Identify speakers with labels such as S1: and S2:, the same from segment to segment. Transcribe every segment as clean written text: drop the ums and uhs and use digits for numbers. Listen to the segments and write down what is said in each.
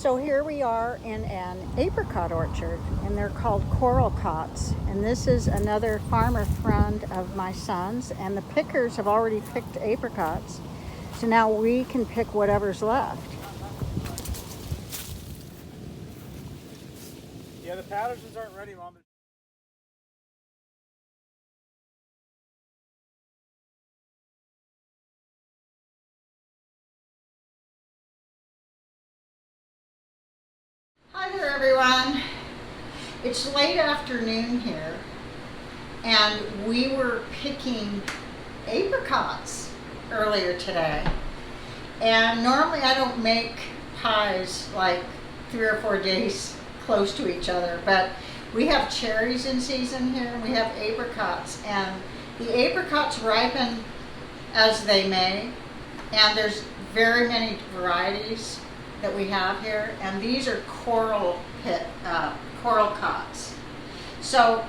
S1: So here we are in an apricot orchard, and they're called coral cots. And this is another farmer friend of my son's, and the pickers have already picked apricots. So now we can pick whatever's left.
S2: Yeah, the Pattersons aren't ready, Mom.
S1: Hi there, everyone. It's late afternoon here, and we were picking apricots earlier today. And normally I don't make pies like 3 or 4 days close to each other, but we have cherries in season here, and we have apricots, and the apricots ripen as they may, and there's very many varieties that we have here, and these are coral cots. So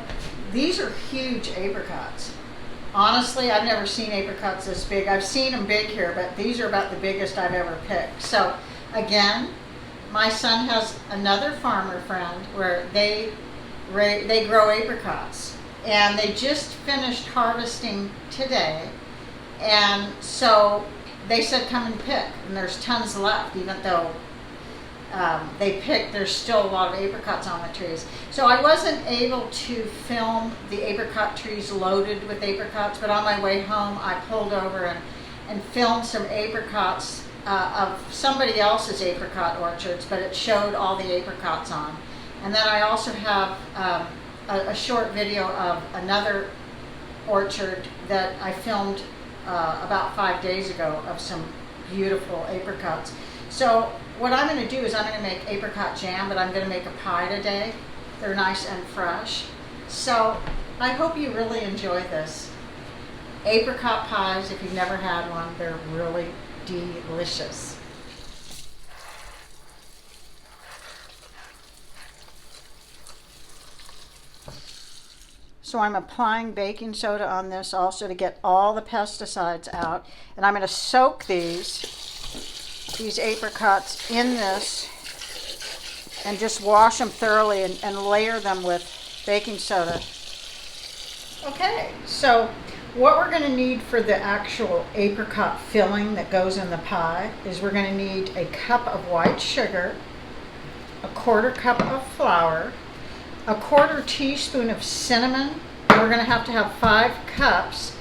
S1: these are huge apricots. Honestly, I've never seen apricots this big. I've seen them big here, but these are about the biggest I've ever picked. So again, my son has another farmer friend where they grow apricots, and they just finished harvesting today, and so they said come and pick, and there's tons left. Even though they picked, there's still a lot of apricots on the trees. So I wasn't able to film the apricot trees loaded with apricots, but on my way home I pulled over and filmed some apricots of somebody else's apricot orchards, but it showed all the apricots on. And then I also have a short video of another orchard that I filmed about 5 days ago of some beautiful apricots. So what I'm going to do is I'm going to make apricot jam, but I'm going to make a pie today. They're nice and fresh. So I hope you really enjoy this. Apricot pies, if you've never had one, they're really delicious. So I'm applying baking soda on this also to get all the pesticides out. And I'm going to soak these apricots in this and just wash them thoroughly and layer them with baking soda. Okay, so what we're going to need for the actual apricot filling that goes in the pie is we're going to need a cup of white sugar, a 1/4 cup of flour, a 1/4 teaspoon of cinnamon. We're going to have 5 cups,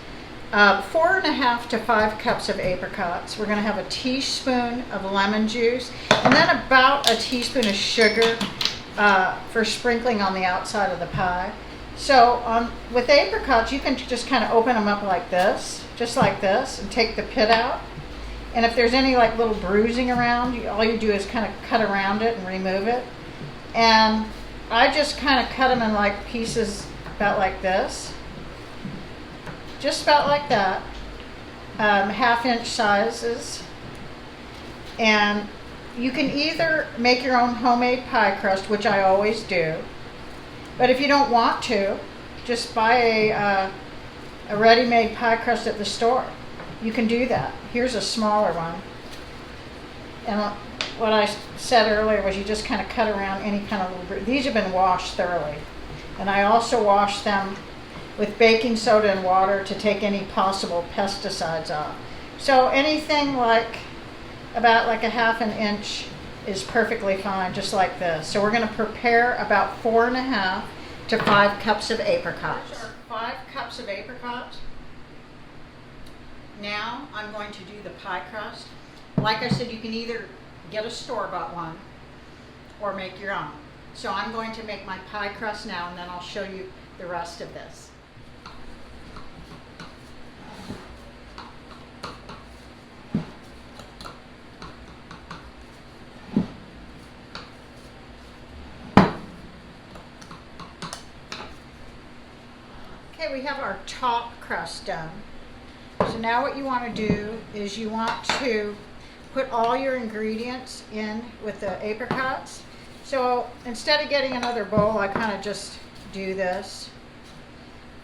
S1: 4.5 to 5 cups of apricots. We're going to have a teaspoon of lemon juice, and then about a teaspoon of sugar for sprinkling on the outside of the pie. So with apricots, you can just kind of open them up like this, just like this, and take the pit out. And if there's any like little bruising around, all you do is kind of cut around it and remove it. And I just kind of cut them in like pieces about like this, just about like that, 1/2 inch sizes. And you can either make your own homemade pie crust, which I always do, but if you don't want to, just buy a ready-made pie crust at the store. You can do that. Here's a smaller one. And what I said earlier was you just kind of cut around any kind of little. These have been washed thoroughly. And I also wash them with baking soda and water to take any possible pesticides off. So anything like about like 1/2 inch is perfectly fine, just like this. So we're going to prepare about 4.5 to 5 cups of apricots. Here's our 5 cups of apricots. Now I'm going to do the pie crust. Like I said, you can either get a store-bought one or make your own. So I'm going to make my pie crust now, and then I'll show you the rest of this. Okay, we have our top crust done. So now what you want to do is you want to put all your ingredients in with the apricots. So instead of getting another bowl, I kind of just do this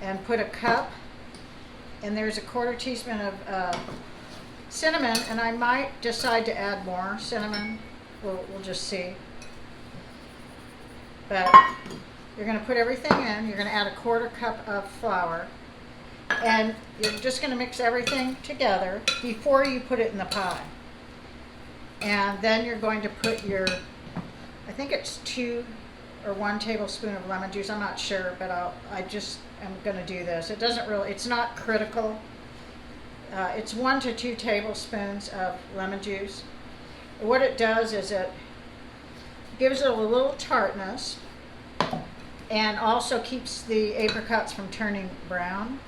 S1: and put a cup, and there's a 1/4 teaspoon of cinnamon, and I might decide to add more cinnamon. we'll just see. But you're going to put everything in. You're going to add a 1/4 cup of flour. And you're just going to mix everything together before you put it in the pie. And then you're going to put your, I think it's 2 or 1 tablespoon of lemon juice. I'm not sure, but I just am going to do this. It doesn't really, it's not critical. It's 1 to 2 tablespoons of lemon juice. What it does is it gives it a little tartness and also keeps the apricots from turning brown.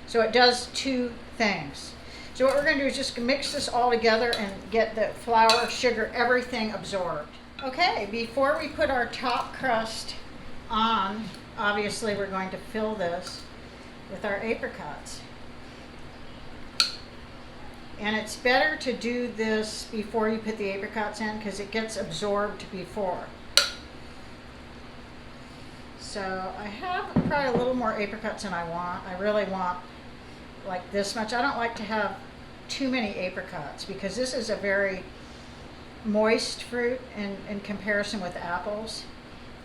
S1: So it does 2 things. So what we're going to do is just mix this all together and get the flour, sugar, everything absorbed. Okay, before we put our top crust on, obviously we're going to fill this with our apricots. And it's better to do this before you put the apricots in because it gets absorbed before. So I have probably a little more apricots than I want. I really want like this much. I don't like to have too many apricots because this is a very moist fruit in comparison with apples.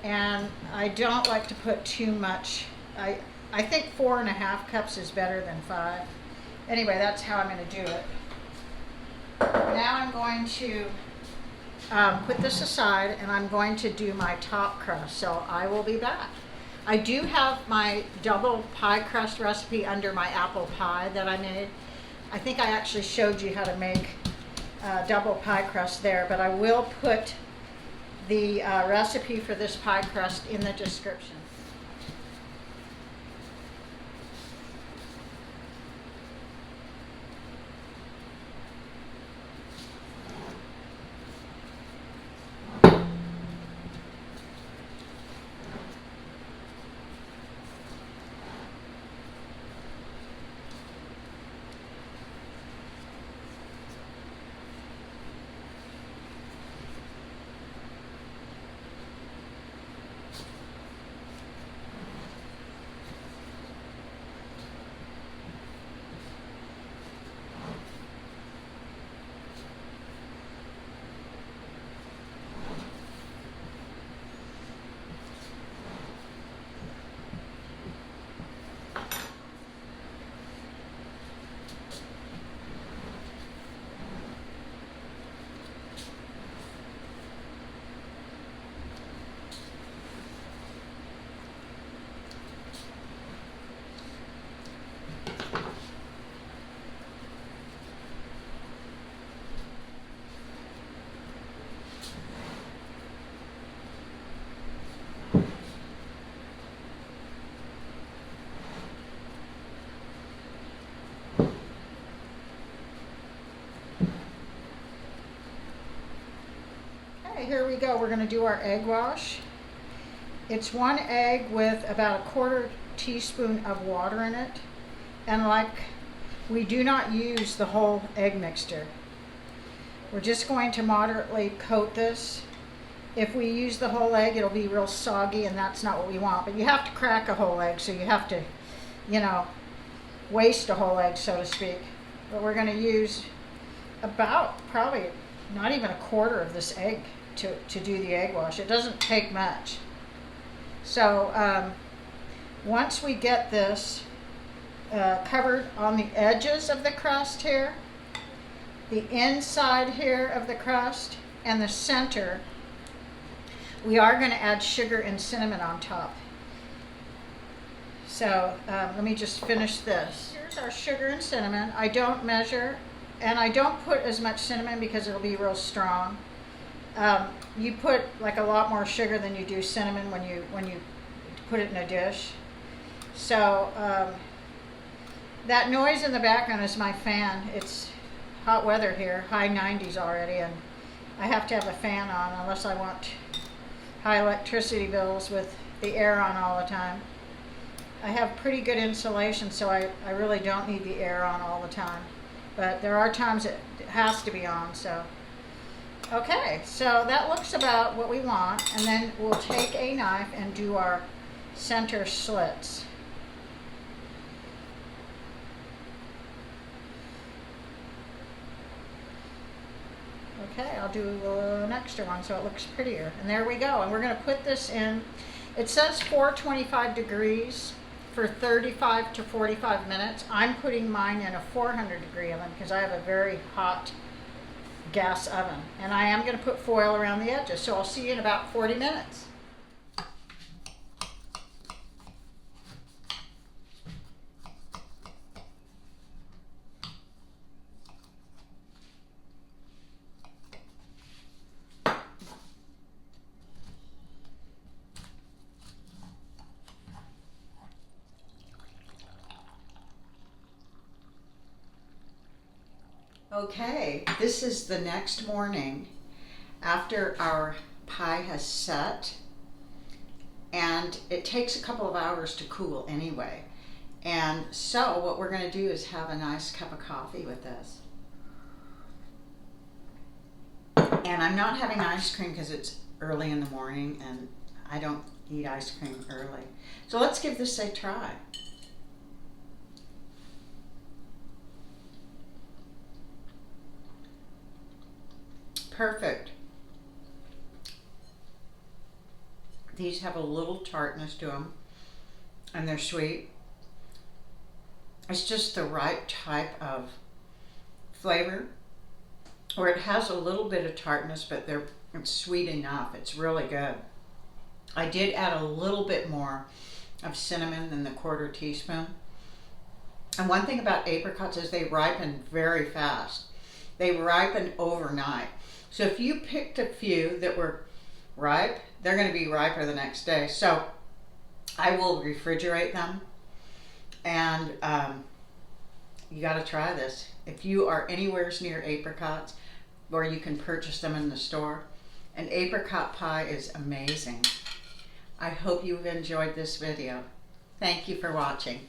S1: And I don't like to put too much. I think 4.5 cups is better than 5. Anyway, that's how I'm going to do it. Now I'm going to put this aside and I'm going to do my top crust. So I will be back. I do have my double pie crust recipe under my apple pie that I made. I think I actually showed you how to make double pie crust there, but I will put the recipe for this pie crust in the description. Here we go. We're going to do our egg wash. It's 1 egg with about 1/4 teaspoon of water in it. And like, we do not use the whole egg mixture. We're just going to moderately coat this. If we use the whole egg, it'll be real soggy and that's not what we want. But you have to crack a whole egg, so you have to, you know, waste a whole egg, so to speak. But we're going to use about probably not even 1/4 of this egg to do the egg wash. It doesn't take much. So once we get this covered on the edges of the crust here, the inside here of the crust, and the center, we are going to add sugar and cinnamon on top. So let me just finish this. Here's our sugar and cinnamon. I don't measure, and I don't put as much cinnamon because it'll be real strong. You put like a lot more sugar than you do cinnamon when you put it in a dish. So that noise in the background is my fan. It's hot weather here, high 90s already, and I have to have a fan on unless I want high electricity bills with the air on all the time. I have pretty good insulation, so I really don't need the air on all the time. But there are times it has to be on, so. Okay, so that looks about what we want, and then we'll take a knife and do our center slits. Okay, I'll do an extra one so it looks prettier. And there we go. And we're going to put this in, it says 425 degrees for 35 to 45 minutes. I'm putting mine in a 400 degree oven because I have a very hot gas oven. And I am going to put foil around the edges. So I'll see you in about 40 minutes. Okay, this is the next morning after our pie has set, and it takes a couple of hours to cool anyway. And so what we're going to do is have a nice cup of coffee with this. And I'm not having ice cream because it's early in the morning and I don't eat ice cream early. So let's give this a try. Perfect. These have a little tartness to them and they're sweet. It's just the right type of flavor, or it has a little bit of tartness, but it's sweet enough. It's really good. I did add a little bit more of cinnamon than the 1/4 teaspoon. And one thing about apricots is they ripen very fast. They ripen overnight. So if you picked a few that were ripe, they're going to be riper the next day. So I will refrigerate them, and you got to try this. If you are anywhere near apricots, or you can purchase them in the store, an apricot pie is amazing. I hope you've enjoyed this video. Thank you for watching.